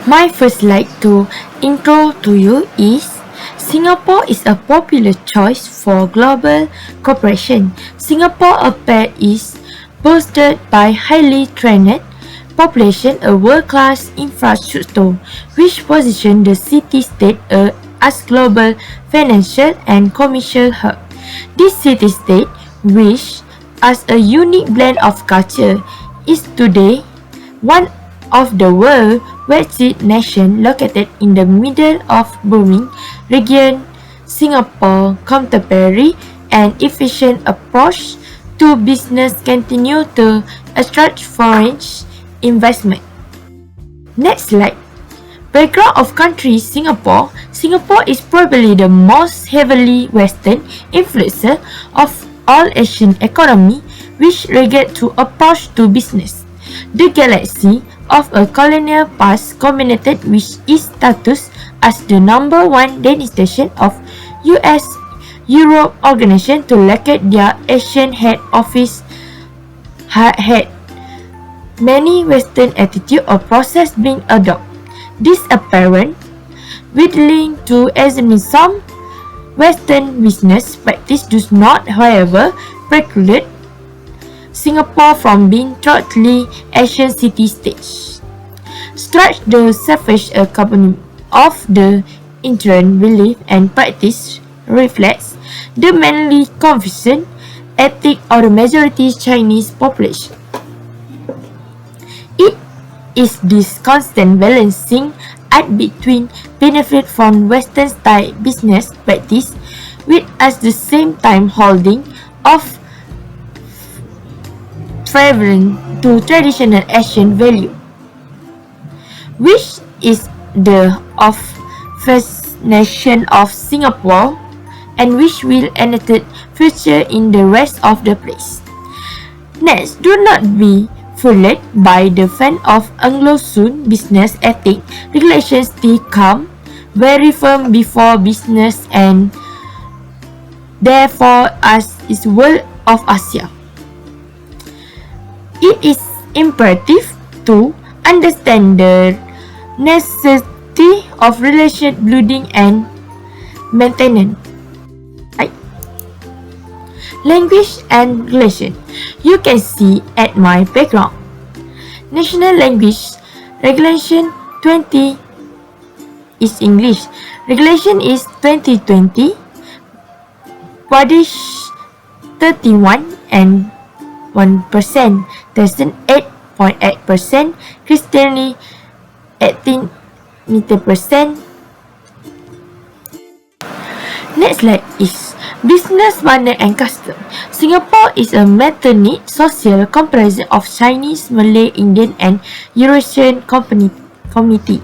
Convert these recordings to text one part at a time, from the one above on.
My first like to intro to you is Singapore is a popular choice for global cooperation. Singapore affair is boosted by highly trained population, a world-class infrastructure, which position the city-state as global financial and commercial hub. This city-state, which as a unique blend of culture, is today one of the world's wealthiest nations located in the middle of booming region. Singapore contemporary and efficient approach to business continue to attract foreign investment. Next slide. Background of country Singapore. Singapore is probably the most heavily Western influencer of all Asian economy, which regard to approach to business. The galaxy of a colonial past culminated with its status as the number one destination of US Europe organization to locate their Asian head office had many Western attitude or process being adopted. This apparent widely to examine some Western business practice does not, however, preclude Singapore from being totally Asian city-state. Scratch the surface a company of the inherent belief and practice reflects the mainly Confucian ethic of the majority Chinese population. It is this constant balancing act between benefit from Western style business practice with at the same time holding of favorable to traditional Asian value, which is the of fascination of Singapore and which will enacted future in the rest of the place. Next, do not be fooled by the fan of Anglo-Sun business ethic. Regulations still come very firm before business and therefore as is world of Asia. It is imperative to understand the necessity of relation building and maintenance. Right. Language and relation. You can see at my background. National Language Regulation 20 is English. Regulation is 2020. British 31 and 1%, Protestant 8.8%, Christianity 18%. Next slide is business, money and custom. Singapore is a multi-ethnic social comparison of Chinese, Malay, Indian and Eurasian community.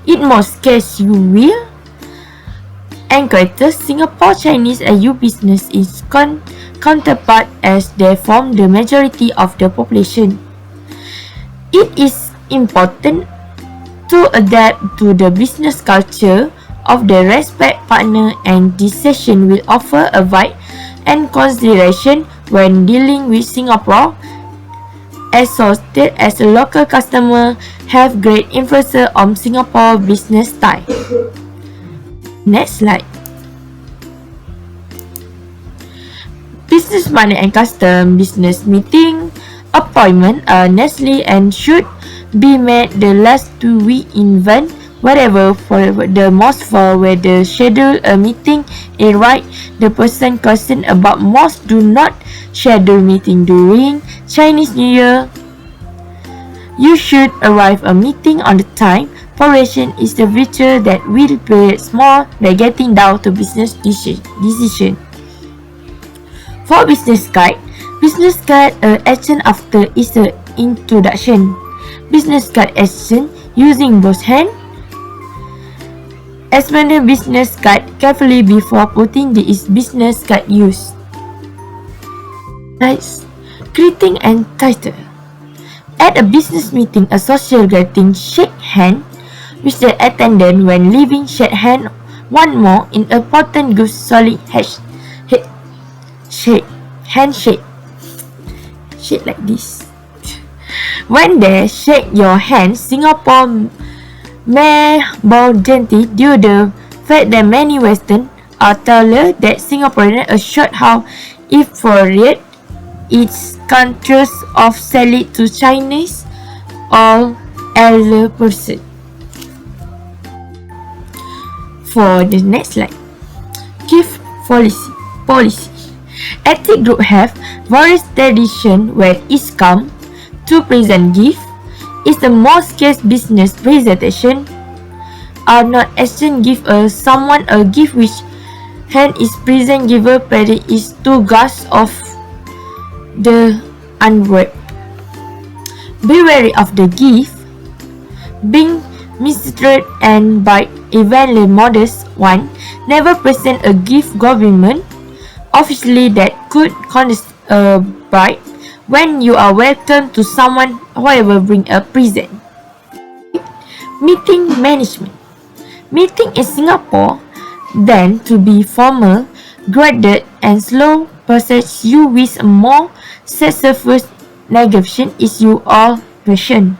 In most cases, you will encounter Singapore Chinese EU business is counterpart as they form the majority of the population. It is important to adapt to the business culture of the respect partner, and this session will offer advice and consideration when dealing with Singapore associated as a local customer have great influence on Singapore business style. Next slide. Business, money and custom. Business meeting appointment are necessary and should be made the last 2 weeks in advance. Whatever for the most for where the schedule a meeting is right, the person concerned about most do not schedule meeting during Chinese New Year. You should arrive a meeting on the time. Preparation is the feature that will play small by getting down to business decision. For business card action after is the introduction. Business card action using both hands. Examine the business card carefully before putting the business card use. Nice. Greeting and title. At a business meeting, a social greeting, shake hand with the attendant when leaving, shake hand one more in important good solid handshake. Shake like this. When they shake your hand, Singapore may bow gently due to the fact that many Western are taller that Singaporeans assured how infuriate its conscious of sell it to Chinese or elder person. For the next slide, gift policy. Ethnic group have various tradition where it's come to present gift. Is the most case business presentation are not exchange give someone a gift which hand is present giver paired is two glass of the unwrapped. Be wary of the gift being mistreated and by evenly modest one. Never present a gift government officially that could contest a bribe when you are welcome to someone however bring a present. Meeting management. Meeting in Singapore then to be formal, graded and slow process you with a more successful negotiation is you all patient,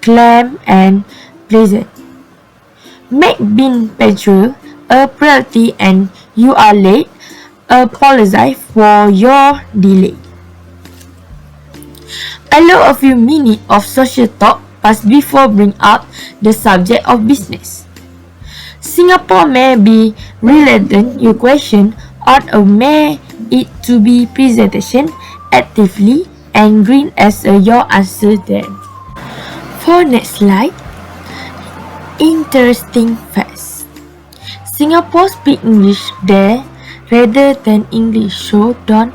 calm and pleasant. Make being punctual a priority and you are late, apologize for your delay. Allow a few minutes of social talk pass before bring up the subject of business. Singapore may be related your question or may it to be presentation actively and green as your answer then. For next slide, interesting facts. Singapore speak English there rather than English, so don't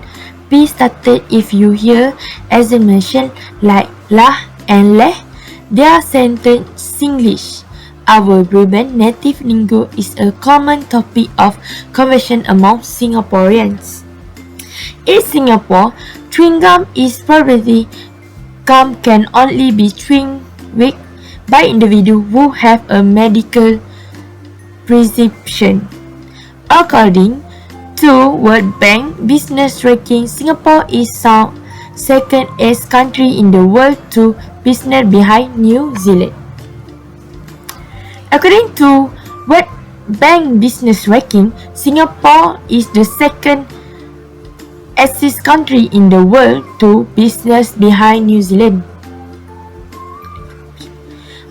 be startled if you hear exclamation like lah and leh. They are sentence Singlish. Our urban native lingo is a common topic of conversation among Singaporeans. In Singapore, chewing gum is probably gum can only be chewed with by individuals who have a medical prescription. According to World Bank Business Ranking, Singapore is second as country in the world to business behind New Zealand. According to World Bank Business Ranking, Singapore is the second as country in the world to business behind New Zealand.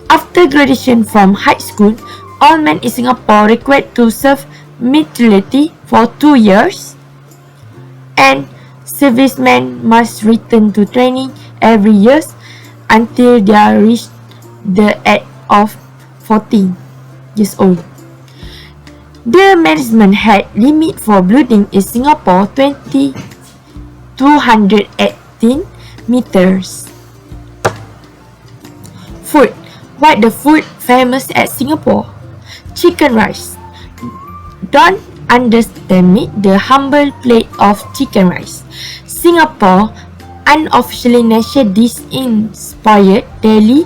After graduation from high school, all men in Singapore required to serve military for 2 years, and servicemen must return to training every year until they reach the age of 14 years old. The management height limit for building in Singapore 218 meters. Food. What the food famous at Singapore? Chicken rice. Don't underestimate the humble plate of chicken rice. Singapore unofficially national dish inspired daily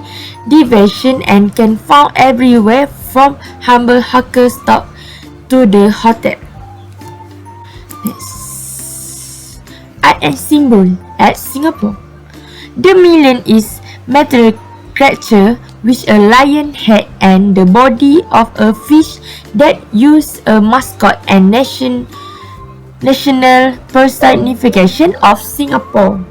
diversion and can found everywhere from humble hawker stop to the hotel. Next. Art and symbol at Singapore. The million is material creature with a lion head and the body of a fish that use a mascot and national personification of Singapore.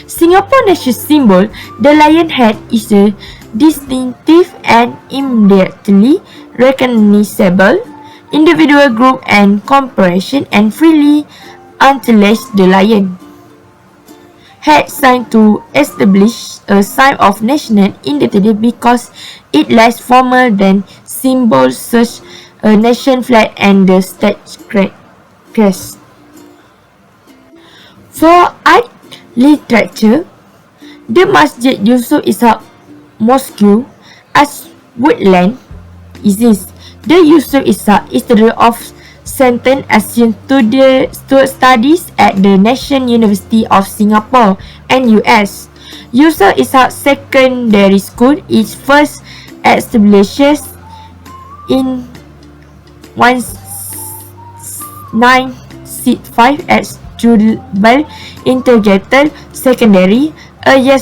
Singapore national symbol, the lion head, is a distinctive and immediately recognizable individual group and corporation and freely utilize the lion head sign to establish a sign of national identity because it less formal than symbols such a nation flag and the state crest. For art literature, the Masjid Yusuf Ishak Mosque as Woodland exists. The Yusuf Ishak History of sentence assumed to the studies at the National University of Singapore and US. Yusuf Ishak Secondary School is first established in 1965 as Jubal Integrated Secondary. A year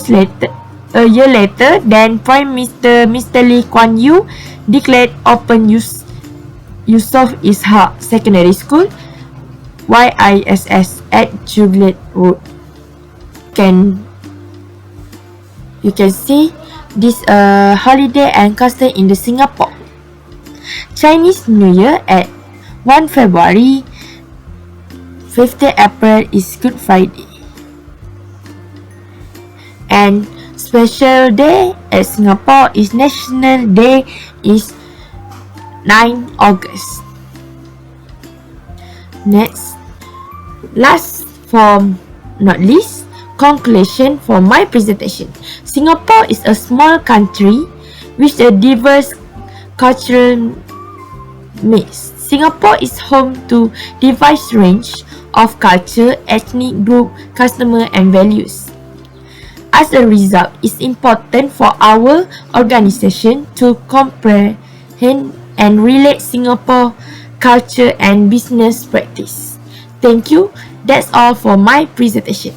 A year later, then Prime Minister Mr. Lee Kuan Yew declared open Yusof Ishak Secondary School YISS at Jubilee Road. You can see this holiday and custom in the Singapore. Chinese New Year at 1 February, 15 April is Good Friday. And special day at Singapore is National Day is 9 August. Next, last for not least, conclusion for my presentation. Singapore is a small country with a diverse cultural mix. Singapore is home to diverse range of culture, ethnic group, customer and values. As a result, it's important for our organization to comprehend and relate Singapore culture and business practice. Thank you. That's all for my presentation.